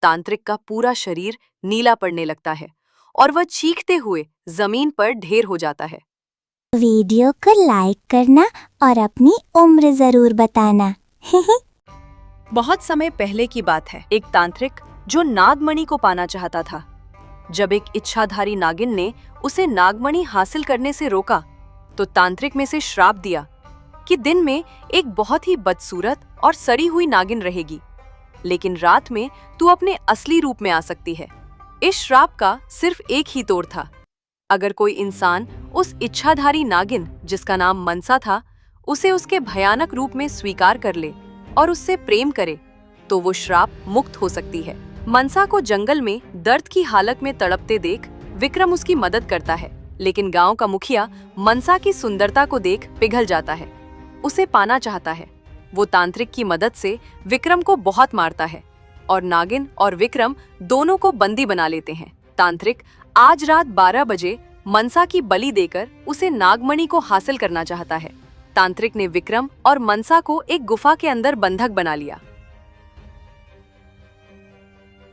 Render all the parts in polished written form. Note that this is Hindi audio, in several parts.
तांत्रिक का पूरा शरीर नीला पड़ने लगता है और वह चीखते हुए जमीन पर ढेर हो जाता है। वीडियो को लाइक करना और अपनी उम्र जरूर बताना। बहुत समय पहले की बात है। एक तांत्रिक जो नागमणि को पाना चाहता था। जब एक इच्छाधारी नागिन ने उसे नागमणि हासिल करने से रोका, तो तांत्रिक में से श्राप दिया कि दिन में एक बहुत ही बदसूरत और सड़ी हुई नागिन रहेगी, लेकिन रात में तू अपने असली रूप में आ सकती है। इस श्राप का सिर्फ एक ही तोड़ था। अगर कोई इंसान उस इच्छाधारी नागिन, जिसका नाम मनसा था, उसे उसके भयानक रूप में स्वीकार कर ले और उससे प्रेम करे, तो वो श्राप मुक्त हो सकती है। मनसा को जंगल में दर्द की हालत में तड़पते देख विक्रम उसकी मदद करता है, लेकिन गांव का मुखिया मनसा की सुंदरता को देख पिघल जाता है। उसे पाना चाहता है। वो तांत्रिक की मदद से विक्रम को बहुत मारता है और नागिन और विक्रम दोनों को बंदी बना लेते हैं। तांत्रिक आज रात 12 बजे मनसा की बलि देकर उसे नागमणि को हासिल करना चाहता है। तांत्रिक ने विक्रम और मनसा को एक गुफा के अंदर बंधक बना लिया।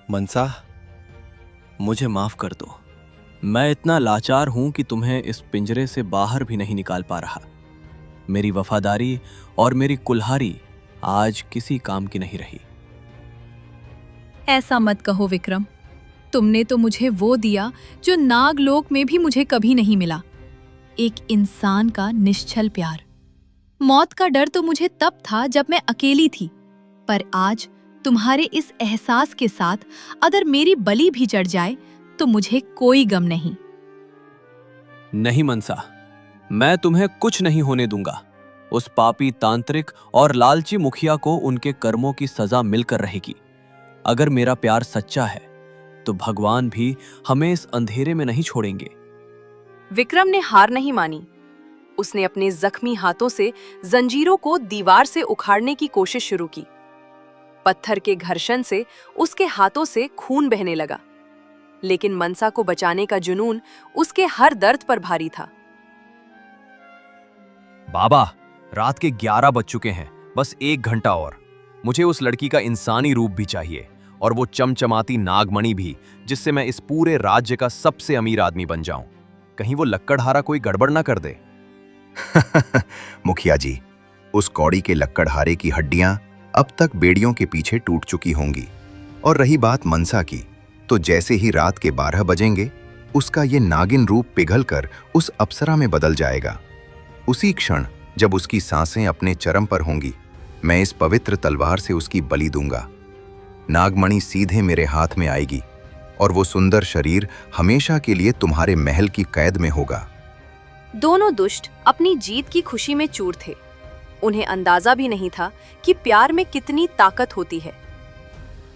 मनसा, मुझे माफ कर दो। मैं इतना लाचार हूं कि तुम्हें इस पिंजरे से बाहर भी नहीं निकाल पा रहा। मेरी वफादारी और मेरी कुल्हाड़ी आज किसी काम की नहीं रही। ऐसा मत कहो विक्रम, तुमने तो मुझे वो दिया जो नागलोक में भी मुझे कभी नहीं मिला, एक इंसान का निश्चल प्यार। मौत का डर तो मुझे तब था जब मैं अकेली थी, पर आज तुम्हारे इस एहसास के साथ अगर मेरी बलि भी चढ़ जाए तो मुझे कोई गम नहीं। नहीं मनसा, मैं तुम्हें कुछ नहीं होने दूंगा। उस पापी तांत्रिक और लालची मुखिया को उनके कर्मों की सजा मिलकर रहेगी। अगर मेरा प्यार सच्चा है तो भगवान भी हमें इस अंधेरे में नहीं छोड़ेंगे। विक्रम ने हार नहीं मानी। उसने अपने जख्मी हाथों से जंजीरों को दीवार से उखाड़ने की कोशिश शुरू की। पत्थर के घर्षण से उसके हाथों से खून बहने लगा, लेकिन मनसा को बचाने का जुनून उसके हर दर्द पर भारी था। बाबा, रात के 11 बज चुके हैं। बस 1 घंटा और। मुझे उस लड़की का इंसानी रूप भी चाहिए और वो चमचमाती नागमणि भी, जिससे मैं इस पूरे राज्य का सबसे अमीर आदमी बन जाऊं। कहीं वो लक्कड़हारा कोई गड़बड़ ना कर दे। मुखिया जी, उस कौड़ी के लक्कड़हारे की हड्डियां अब तक बेड़ियों के पीछे टूट चुकी होंगी। और रही बात मनसा की, तो जैसे ही रात के 12 बजेंगे उसका ये नागिन रूप पिघलकर उस अप्सरा में बदल जाएगा। उसी क्षण जब उसकी सांसें अपने चरम पर होंगी, मैं इस पवित्र तलवार से उसकी बलि दूंगा। नागमणि सीधे मेरे हाथ में आएगी और वो सुंदर शरीर हमेशा के लिए तुम्हारे महल की कैद में होगा। दोनों दुष्ट अपनी जीत की खुशी में चूर थे। उन्हें अंदाजा भी नहीं था कि प्यार में कितनी ताकत होती है।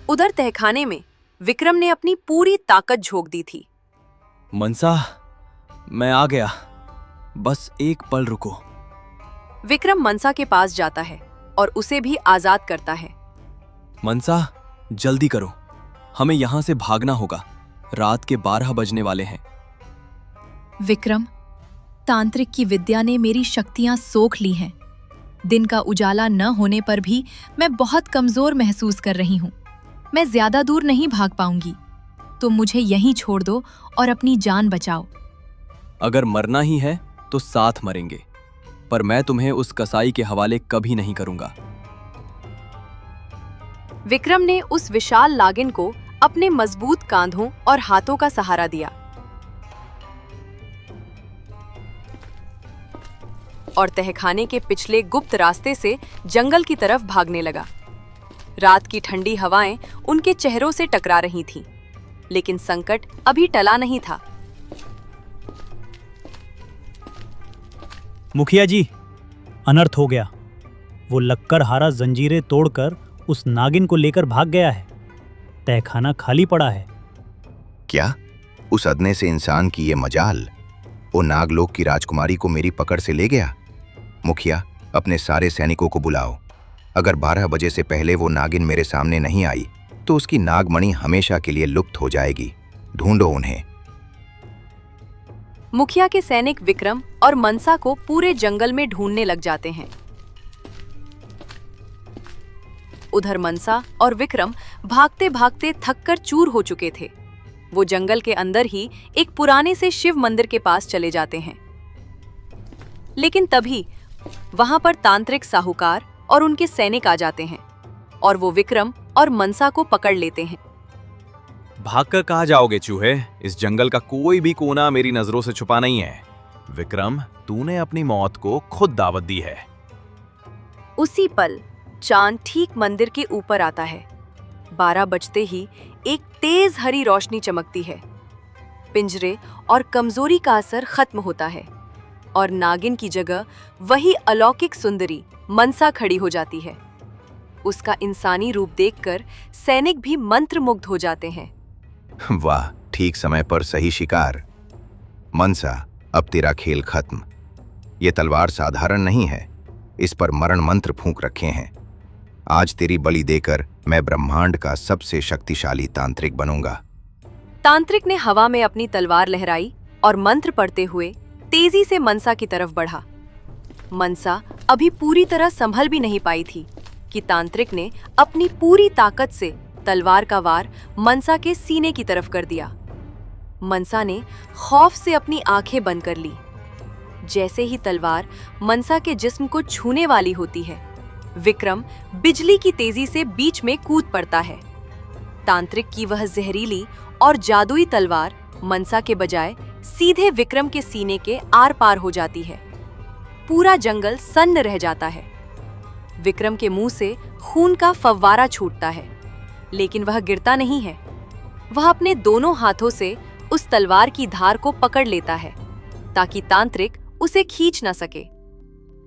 उधर तहखाने में विक्रम ने अपनी पूरी ताकत झोंक दी थी। मनसा, मैं आ गया, बस एक पल रुको। विक्रम मनसा के पास जाता है और उसे भी आजाद करता है। मनसा, जल्दी करो, हमें यहां से भागना होगा। रात के 12 बजने वाले हैं। विक्रम, तांत्रिक की विद्या ने मेरी शक्तियां सोख ली हैं। दिन का उजाला न होने पर भी मैं बहुत कमजोर महसूस कर रही हूं। मैं ज्यादा दूर नहीं भाग पाऊंगी। तुम मुझे यहीं छोड़ दो और अपनी जान बचाओ। अगर मरना ही है तो साथ मरेंगे, पर मैं तुम्हें उस कसाई के हवाले कभी नहीं करूंगा। विक्रम ने उस विशाल नागिन को अपने मजबूत कांधों और हाथों का सहारा दिया और तहखाने के पिछले गुप्त रास्ते से जंगल की तरफ भागने लगा। रात की ठंडी हवाएं उनके चेहरों से टकरा रही थीं, लेकिन संकट अभी टला नहीं था। मुखिया जी, अनर्थ हो गया। वो लक्कड़हारा जंजीरें तोड़कर उस नागिन को लेकर भाग गया है। तहखाना खाली पड़ा है। क्या उस अदने से इंसान की ये मजाल? वो नागलोक की राजकुमारी को मेरी पकड़ से ले गया। मुखिया, अपने सारे सैनिकों को बुलाओ। अगर 12 बजे से पहले वो नागिन मेरे सामने नहीं आई तो उसकी नागमणि हमेशा के लिए लुप्त हो जाएगी। ढूंढो उन्हें। मुखिया के सैनिक विक्रम और मनसा को पूरे जंगल में ढूंढने लग जाते हैं। उधर मनसा और विक्रम भागते भागते थककर चूर हो चुके थे। वो जंगल के अंदर ही एक पुराने से शिव मंदिर के पास चले जाते हैं। लेकिन तभी वहां पर तांत्रिक साहूकार और उनके सैनिक आ जाते हैं और वो विक्रम और मनसा को पकड़ लेते हैं। भागकर कहाँ जाओगे चूहे? इस जंगल का कोई भी कोना मेरी नजरों से छुपा नहीं है। विक्रम, तूने अपनी मौत को खुद दावत दी है। उसी पल चांद ठीक मंदिर के ऊपर आता है। 12 बजते ही एक तेज हरी रोशनी चमकती है। पिंजरे और कमजोरी का असर खत्म होता है और नागिन की जगह वही अलौकिक सुंदरी मनसा खड़ी हो जाती है। उसका इंसानी रूप देखकर सैनिक भी मंत्रमुग्ध हो जाते हैं। वाह, ठीक समय पर सही शिकार। मनसा, अब तेरा खेल खत्म। ये तलवार साधारण नहीं है, इस पर मरण मंत्र फूंक रखे हैं। आज तेरी बलि देकर मैं ब्रह्मांड का सबसे शक्तिशाली तांत्रिक बनूंगा। तांत्रिक ने हवा में अपनी तलवार लहराई और मंत्र पढ़ते हुए तेजी से मनसा की तरफ बढ़ा। मनसा अभी पूरी तरह संभल भी नहीं पाई थी कि तांत्रिक ने अपनी पूरी ताकत से तलवार का वार मनसा के सीने की तरफ कर दिया। मनसा ने खौफ से अपनी आंखें बंद कर ली। जैसे ही तलवार मनसा के जिस्म को छूने वाली होती है, विक्रम बिजली की तेजी से बीच में कूद पड़ता है। तांत्रिक की वह जहरीली और जादुई तलवार मनसा के बजाय सीधे विक्रम के सीने के आर पार हो जाती है। पूरा जंगल सन्न रह जाता है। विक्रम के मुंह से खून का फव्वारा छूटता है, लेकिन वह गिरता नहीं है। वह अपने दोनों हाथों से उस तलवार की धार को पकड़ लेता है ताकि तांत्रिक उसे खींच न सके।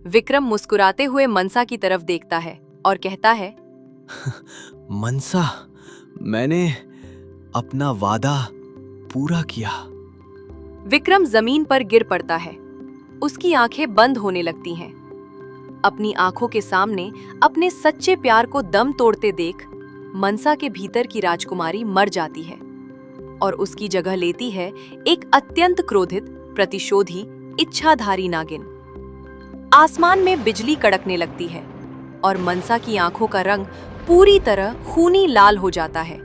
विक्रम मुस्कुराते हुए मनसा की तरफ देखता है और कहता है, मनसा, मैंने अपना वादा पूरा किया। विक्रम जमीन पर गिर पड़ता है। उसकी आंखें बंद होने लगती हैं। अपनी आंखों के सामने अपने सच्चे प्यार को दम तोड़ते देख मनसा के भीतर की राजकुमारी मर जाती है और उसकी जगह लेती है एक अत्यंत क्रोधित, प्रतिशोधी, इच्छाधारी नागिन। आसमान में बिजली कड़कने लगती है और मनसा की आंखों का रंग पूरी तरह खूनी लाल हो जाता है।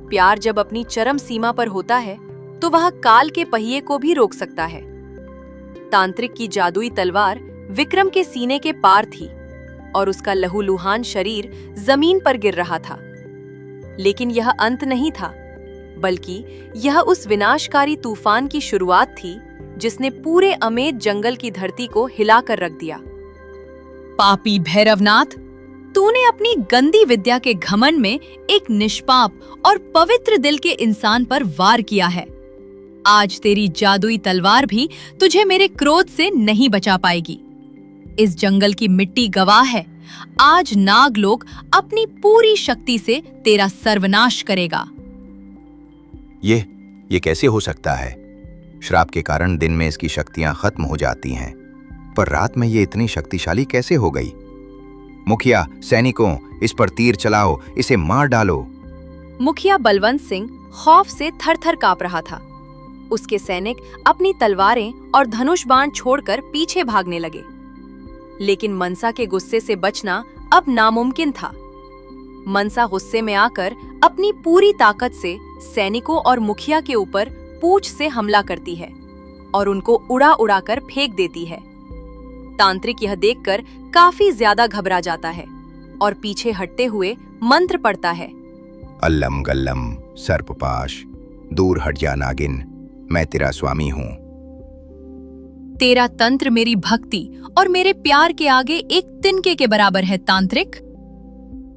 प्यार जब अपनी चरम सीमा पर होता है तो वह काल के पहिए को भी रोक सकता है। तांत्रिक की जादुई तलवार विक्रम के सीने के पार थी और उसका लहूलुहान शरीर जमीन पर गिर रहा था। लेकिन यह अंत नहीं था, बल्कि यह उस विनाशकारी तूफान की शुरुआत थी जिसने पूरे अमेद जंगल की धरती को हिलाकर रख दिया। पापी भैरवनाथ, तूने अपनी गंदी विद्या के घमंड में एक निष्पाप और पवित्र दिल के इंसान पर वार किया है। आज तेरी जादुई तलवार भी तुझे मेरे क्रोध से नहीं बचा पाएगी। इस जंगल की मिट्टी गवाह है। आज नागलोक अपनी पूरी शक्ति से तेरा सर्वनाश करेगा। ये कैसे हो सकता है? श्राप के कारण दिन में इसकी शक्तियां खत्म हो जाती हैं, पर रात में ये इतनी शक्तिशाली कैसे हो गई? मुखिया, सैनिकों, इस पर तीर चलाओ, इसे मार डालो। मुखिया बलवंत सिंह खौफ से थर-थर कांप रहा था। उसके सैनिक अपनी तलवारें और धनुष बाण छोड़कर पीछे भागने लगे। लेकिन मनसा के गुस्से से बचना अब नामुमकिन था। मनसा गुस्से में आकर अपनी पूरी ताकत से सैनिकों और मुखिया के ऊपर पूंछ से हमला करती है और उनको उड़ा उड़ाकर फेंक देती है। तांत्रिक यह देखकर काफी ज्यादा घबरा जाता है और पीछे हटते हुए मंत्र पढ़ता है। अल्लम गल्लम सर्पपाश, दूर हट जा नागिन, मैं तेरा स्वामी हूँ। तेरा तंत्र मेरी भक्ति और मेरे प्यार के आगे एक तिनके के बराबर है तांत्रिक।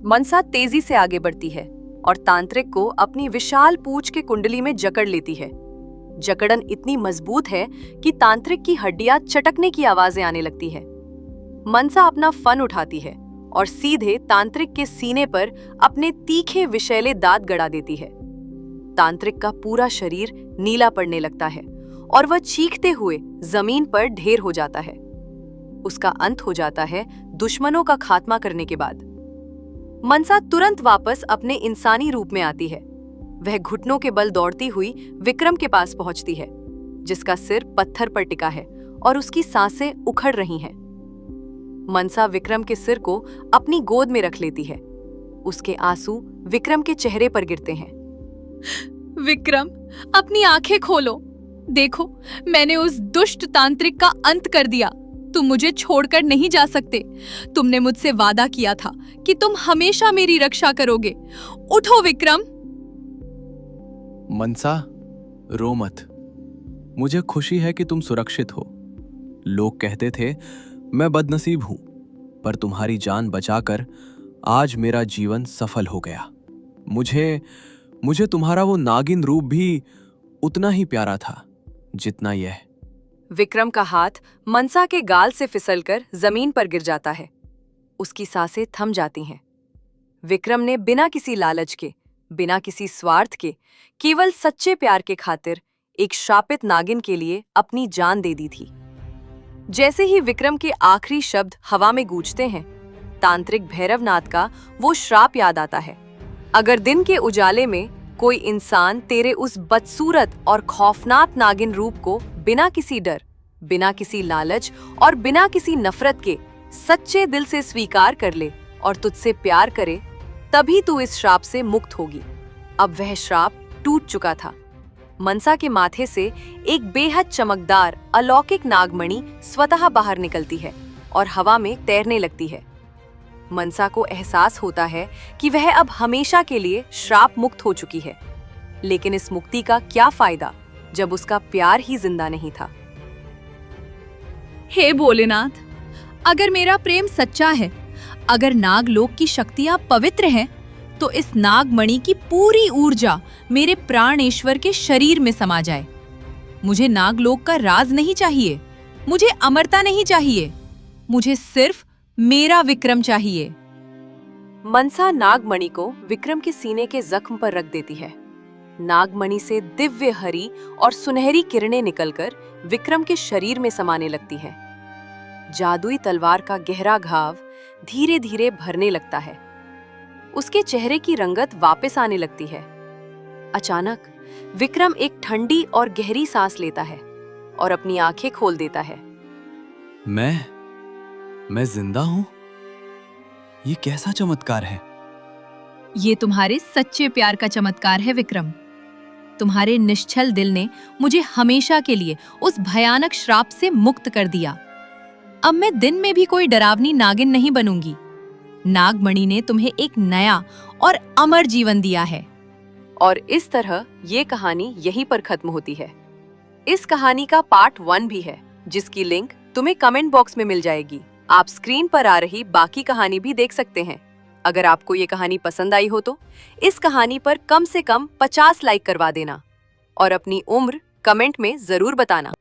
मनसा तेजी से आगे बढ़ती है और तांत्रिक को अपनी विशाल पूंछ के कुंडली में जकड़ लेती है। जकड़न इतनी मजबूत है कि तांत्रिक की हड्डियां चटकने की आवाजें आने लगती है। मनसा अपना फन उठाती है और सीधे तांत्रिक के सीने पर अपने तीखे विषैले दांत गड़ा देती है। तांत्रिक का पूरा शरीर नीला पड़ने लगता है और वह चीखते हुए जमीन पर ढेर हो जाता है। उसका अंत हो जाता है दुश्मनों का खात्मा करने के बाद। मनसा तुरंत वापस अपने इंसानी रूप में आती है। वह घुटनों के बल दौड़ती हुई विक्रम के पास पहुंचती है, जिसका सिर पत्थर पर टिका है और उसकी सांसें उखड़ रही हैं। मनसा विक्रम के सिर को अपनी गोद में रख लेती है उसके आंसू विक्रम के चेहरे पर गिरते हैं। विक्रम, अपनी आंखें खोलो। देखो, मैंने उस दुष्ट तांत्रिक का अंत कर दिया। तुम मुझे छोड़कर नहीं जा सकते। तुमने मुझसे वादा किया था कि तुम हमेशा मेरी रक्षा करोगे। उठो विक्रम। मनसा, रो मत। मुझे खुशी है कि तुम सुरक्षित हो। लोग कहते थे मैं बदनसीब हूं, पर तुम्हारी जान बचाकर आज मेरा जीवन सफल हो गया। मुझे तुम्हारा वो नागिन रूप भी उतना ही प्यारा था जितना यह। विक्रम का हाथ मनसा के गाल से फिसलकर जमीन पर गिर जाता है। उसकी सांसें थम जाती हैं। विक्रम ने बिना किसी लालच के, बिना किसी स्वार्थ के, केवल सच्चे प्यार के खातिर एक शापित नागिन के लिए अपनी जान दे दी थी। जैसे ही विक्रम के आखिरी शब्द हवा में गूंजते हैं, तांत्रिक भैरवनाथ का वो श्राप याद आता है। अगर दिन के उजाले में कोई इंसान तेरे उस बदसूरत और खौफनाक नागिन रूप को बिना किसी डर, बिना किसी लालच और बिना किसी नफरत के सच्चे दिल से स्वीकार कर ले और तुझसे प्यार करे, तभी तू इस श्राप से मुक्त होगी। अब वह श्राप टूट चुका था। मनसा के माथे से एक बेहद चमकदार अलौकिक नागमणि स्वतः बाहर निकलती है और हवा में तैरने लगती है। मनसा को एहसास होता है कि वह अब हमेशा के लिए श्राप मुक्त हो चुकी है। लेकिन इस मुक्ति का क्या फायदा जब उसका प्यार ही जिंदा नहीं था। हे भोलेनाथ, अगर मेरा प्रेम सच्चा है, अगर नागलोक की शक्तियां पवित्र हैं, तो इस नागमणि की पूरी ऊर्जा मेरे प्राणेश्वर के शरीर में समा जाए। मुझे नागलोक का राज नहीं चाहिए, मुझे अमरता नहीं चाहिए, मुझे सिर्फ मेरा विक्रम चाहिए। मनसा नागमणि को विक्रम के सीने के जख्म पर रख देती है। नागमणि से दिव्य हरी और सुनहरी किरणें निकलकर विक्रम के शरीर में समाने लगती हैं। जादुई तलवार का गहरा घाव धीरे धीरे भरने लगता है। उसके चेहरे की रंगत वापस आने लगती है। अचानक विक्रम एक ठंडी और गहरी सांस लेता है और अपनी आंखें खोल देता है। मैं जिंदा हूं? ये कैसा चमत्कार है? ये तुम्हारे सच्चे प्यार का चमत्कार है विक्रम। तुम्हारे निश्चल दिल ने मुझे हमेशा के लिए उस भयानक श्राप से मुक्त कर दिया। अब मैं दिन में भी कोई डरावनी नागिन नहीं बनूंगी। नागमणि ने तुम्हें एक नया और अमर जीवन दिया है। और इस तरह ये कहानी यहीं पर खत्म होती है। इस कहानी का पार्ट 1 भी है, जिसकी लिंक तुम्हें कमेंट बॉक्स में मिल जाएगी। आप स्क्रीन पर आ रही बाकी कहानी भी देख सकते हैं। अगर आपको ये कहानी पसंद आई हो तो इस कहानी पर कम से कम 50 लाइक करवा देना और अपनी उम्र कमेंट में जरूर बताना।